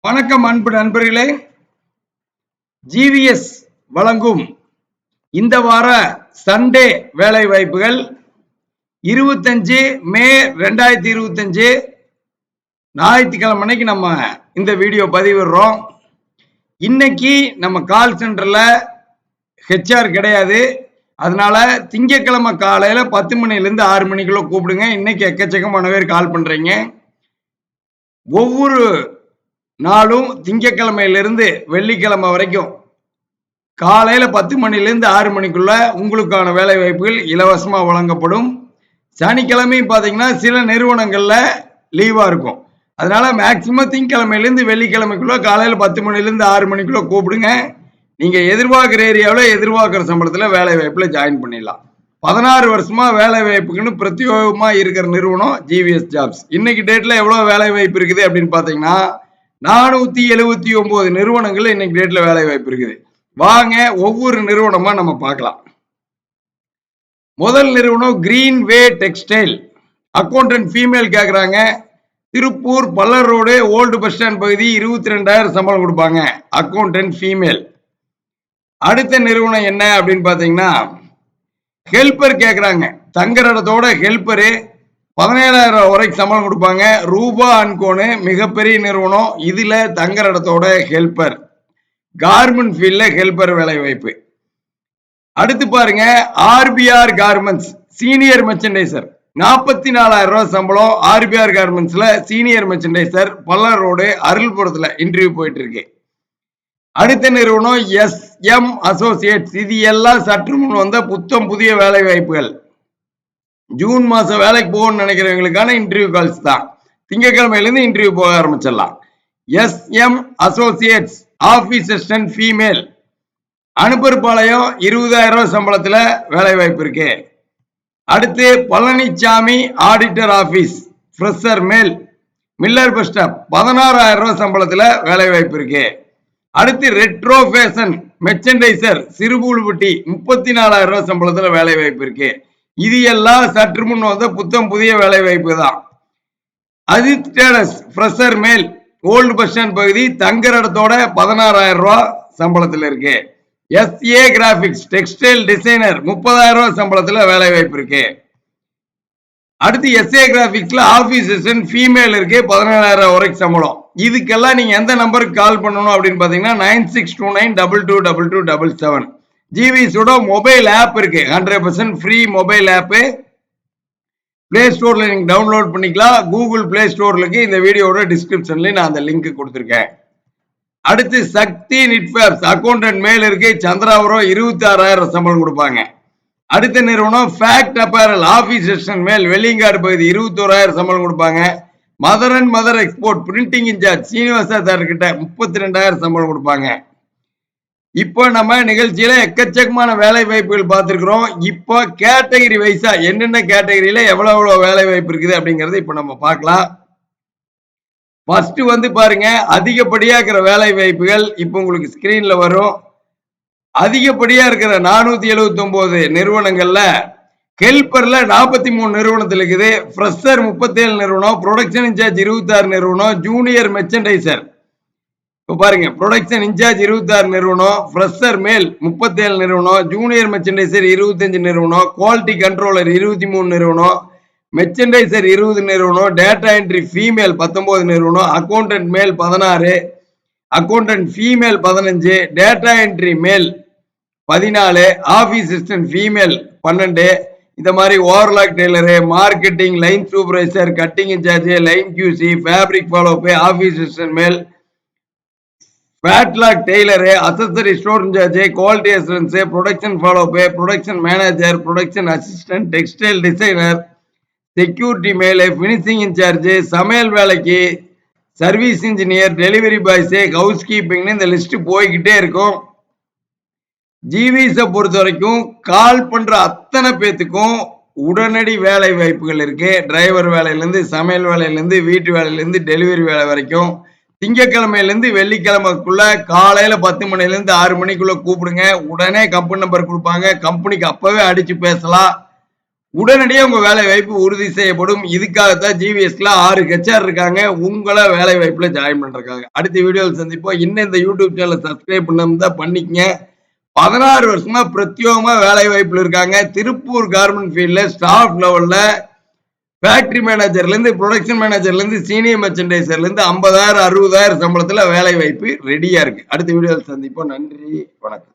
வணக்கம் அன்பு நண்பர்களே. ஜிவிஎஸ் வழங்கும் இந்த வார சண்டே வேலை வாய்ப்புகள் 25 மே 2025 ஞாயிற்றுக்கிழமை அன்னைக்கு நம்ம இந்த வீடியோ பதிவிடுறோம். இன்னைக்கு நம்ம கால் சென்டர்ல ஹெச்ஆர் கிடையாது. அதனால திங்கட்கிழமை காலையில 10 மணிலிருந்து 6 மணிக்குள்ள கூப்பிடுங்க. இன்னைக்கு எக்கச்சக்கமான பேர் கால் பண்றீங்க. ஒவ்வொரு நாளும் திங்கட்கிழமையிலிருந்து வெள்ளிக்கிழமை வரைக்கும் காலையில 10 மணிலிருந்து 6 மணிக்குள்ள உங்களுக்கான வேலை வாய்ப்புகள் இலவசமா வழங்கப்படும். சனிக்கிழமையும் பாத்தீங்கன்னா சில நிறுவனங்கள்ல லீவா இருக்கும். அதனால மேக்சிமம் திங்கட்கிழமையிலிருந்து வெள்ளிக்கிழமைக்குள்ள காலையில 10 மணிலிருந்து 6 மணிக்குள்ள கூப்பிடுங்க. நீங்க எதிர்பார்க்கிற ஏரியாவில் எதிர்பார்க்கிற சம்பளத்துல வேலை வாய்ப்புல ஜாயின் பண்ணிடலாம். 16 வருஷமா வேலை வாய்ப்புக்குன்னு பிரத்யேகமா இருக்கிற நிறுவனம் ஜிவிஎஸ் ஜாப்ஸ். இன்னைக்கு டேட்ல எவ்வளவு வேலை வாய்ப்பு இருக்குது அப்படின்னு பாத்தீங்கன்னா 479 நிறுவனங்கள் இன்னைக்கு டேட்ல வேலை வாய்ப்பு இருக்குது. வாங்க ஒவ்வொரு நிறுவனமா நம்ம பார்க்கலாம். முதல் நிறுவனம் green way textile. Accountant female கேக்குறாங்க. Tiruppur Pallar road old bus stand பகுதி 22,000 சம்பளம் கொடுப்பாங்க. Accountant female. அடுத்த நிறுவனம் என்ன அப்படின்னு பாத்தீங்கன்னா ஹெல்பர் கேக்குறாங்க. தங்குற இடத்தோட ஹெல்பரு 17,000 வரைக்கும் சம்பளம் கொடுப்பாங்க. ரூபா அன்கோனு மிகப்பெரிய நிறுவனம். இதுல தங்குற இடத்தோட ஹெல்பர். கார்மெண்ட் ஃபீல்ட்ல ஹெல்பர் வேலை வாய்ப்பு. அடுத்து பாருங்க ஆர்பிஆர் கார்மெண்ட்ஸ் சீனியர் மெர்ச்சன்டைசர் 44,000 சம்பளம். ஆர்பிஆர் கார்மெண்ட்ஸ்ல சீனியர் மெர்ச்சன்டைசர் பல்லர் ரோடு அருள்புரத்துல இன்டர்வியூ போயிட்டு இருக்கு. அடுத்த நிறுவனம் எஸ்எம் அசோசியேட்ஸ். இது எல்லாம் சற்று முன் வந்த புத்தம் புதிய வேலை வாய்ப்புகள். ஜூன் மாசம் வேலைக்கு போகணும்னு நினைக்கிறவங்களுக்கான இன்டர்வியூ கால்ஸ் தான். திங்கட்கிழமையிலிருந்து இன்டர்வியூ போக ஆரம்பிச்சிடலாம். SM associates office assistant female. Anupparpalayam 20,000 சம்பளத்துல வேலை வாய்ப்பு இருக்கு. அடுத்து Palanisamy auditor office fresher male Miller bus stop 16,000 சம்பளத்துல வேலை வாய்ப்பு இருக்கு. அடுத்து ரெட்ரோ ஃபேஷன் மெர்ச்சன்டைசர் சிறுபூல்பட்டி 34,000 சம்பளத்துல வேலை வாய்ப்பு இருக்கு. இது எல்லாம் சற்று முன் வந்த புத்தம் புதிய வேலை வாய்ப்பு தான். அஜித் டேலஸ் ஃப்ரெஷர் மேல் ஓல்டு பஸ் ஸ்டாண்ட் பகுதி தங்குற இடத்தோட 16,000 சம்பளத்துல இருக்கு. எஸ்ஏ கிராபிக்ஸ் டெக்ஸ்டைல் டிசைனர் 30,000 சம்பளத்துல வேலை வாய்ப்பு இருக்கு. அடுத்து எஸ்ஏ கிராபிக்ஸ்ல ஆபீஸ் அசிஸ்டன்ட் ஃபீமேல் இருக்கு. 17,000 வரைக்கும் சம்பளம். இதுக்கெல்லாம் நீங்க எந்த நம்பருக்கு கால் பண்ணணும் அப்படின்னு பாத்தீங்கன்னா 9629222277. ஜிவிஎஸோட மொபைல் ஆப் இருக்கு. 100% ஃப்ரீ மொபைல் ஆப். பிளே ஸ்டோர்ல நீங்க டவுன்லோட் பண்ணிக்கலாம். கூகுள் பிளே ஸ்டோர்ல இருக்கு. இந்த வீடியோட டிஸ்கிரிப்ஷன்ல நான் அந்த லிங்க் கொடுத்திருக்கேன். அடுத்து சக்தி நிட்வேப்ஸ் அக்கௌண்டன்ட் மேல் இருக்கு. சந்திராபுரம் 26,000 சம்பளம் கொடுப்பாங்க. அடுத்த நிறுவனம் ஃபேக்ட் அப்பேரல் ஆபீஸ் அசிஸ்டன்ட் மேல் வெள்ளிங்காடு பகுதி 21,000 சம்பளம் கொடுப்பாங்க. Mother and mother export printing incharge Srinivasa கிட்ட 32,000 சம்பளம் கொடுப்பாங்க. இப்போ நம்ம நிகழ்ச்சியில எக்கச்சக்கமான வேலை வாய்ப்புகள் பார்த்திருக்கிறோம். இப்போ கேட்டகரி வைஸா என்னென்ன கேட்டகரியில எவ்வளவு வேலை வாய்ப்பு இருக்குது அப்படிங்கறத இப்ப நம்ம பார்க்கலாம். ஃபர்ஸ்ட் வந்து பாருங்க அதிகப்படியா இருக்கிற வேலை வாய்ப்புகள் இப்ப உங்களுக்கு ஸ்கிரீன்ல வரும். அதிகப்படியா இருக்கிற 479 நிறுவனங்கள்ல ஹெல்பர்ல 43 நிறுவனத்தில் இருக்குது. ஃப்ரெஷர் 37 நிறுவனம். ப்ரொடக்ஷன் இன்சார்ஜ் 26 நிறுவனம். ஜூனியர் மெர்ச்சன்டைசர் இப்ப பாருங்க ப்ரொடக்ஷன் இன்சார்ஜ் 26 நிறுவனம். ஃப்ரெஷர் மேல் 37 நிறுவனம். ஜூனியர் மெர்ச்சன்டைசர் 25 நிறுவனம். குவாலிட்டி கண்ட்ரோலர் 23 நிறுவனம். மெர்ச்சன்டைசர் 20 நிறுவனம். டேட்டா என்ட்ரி ஃபீமேல் 19 நிறுவனம். அக்கௌண்டன்ட் மேல் 16. Accountant female 15. Data entry male 14. Office assistant female 12. இந்த மாதிரி overlock tailor, marketing, line supervisor, cutting incharge, line QC, fabric follow பே, office assistant male, flatlock tailor, accessory store incharge, quality assurance, production follow பே, production manager, production assistant, textile designer, security மேலே, finishing incharge, சமையல் வேலைக்கு, service engineer, delivery boys, house கீப்பிங்னு இந்த list போய்கிட்டே இருக்கும். ஜிவிஎஸை பொறுத்த வரைக்கும் கால் பண்ற அத்தனை பேத்துக்கும் உடனடி வேலை வாய்ப்புகள் இருக்கு. டிரைவர் வேலையிலிருந்து சமையல் வேலையிலிருந்து வீட்டு வேலையிலிருந்து டெலிவரி வேலை வரைக்கும் திங்கட்கிழமையிலிருந்து வெள்ளிக்கிழமைக்குள்ள காலையில 10 மணிலிருந்து 6 மணிக்குள்ள கூப்பிடுங்க. உடனே கம்பெனி நம்பர் கொடுப்பாங்க. கம்பெனிக்கு அப்பவே அடிச்சு பேசலாம். உடனடியே உங்க வேலை வாய்ப்பு உறுதி செய்யப்படும். இதுக்காகத்தான் ஜிவிஎஸ்ல 6 ஹெச்ஆர் இருக்காங்க உங்களை வேலை வாய்ப்புல ஜாயின் பண்றதுக்காக. அடுத்த வீடியோவில் சந்திப்போம். இன்னும் இந்த யூடியூப் சேனலை சப்ஸ்கிரைப் பண்ணாம பண்ணிக்கங்க. 16 வருஷமா பிரத்யோகமா வேலை வாய்ப்புல இருக்காங்க. திருப்பூர் கார்மெண்ட் ஃபீல்ட்ல ஸ்டாஃப் லெவல்ல ஃபேக்டரி மேனேஜர்ல இருந்து ப்ரொடக்ஷன் மேனேஜர்ல இருந்து சீனியர் மெர்ச்சன்டைசர்ல இருந்து 50,000 60,000 சம்பளத்துல வேலை வாய்ப்பு ரெடியா இருக்கு. அடுத்த வீடியோவில் சந்திப்போம். நன்றி, வணக்கம்.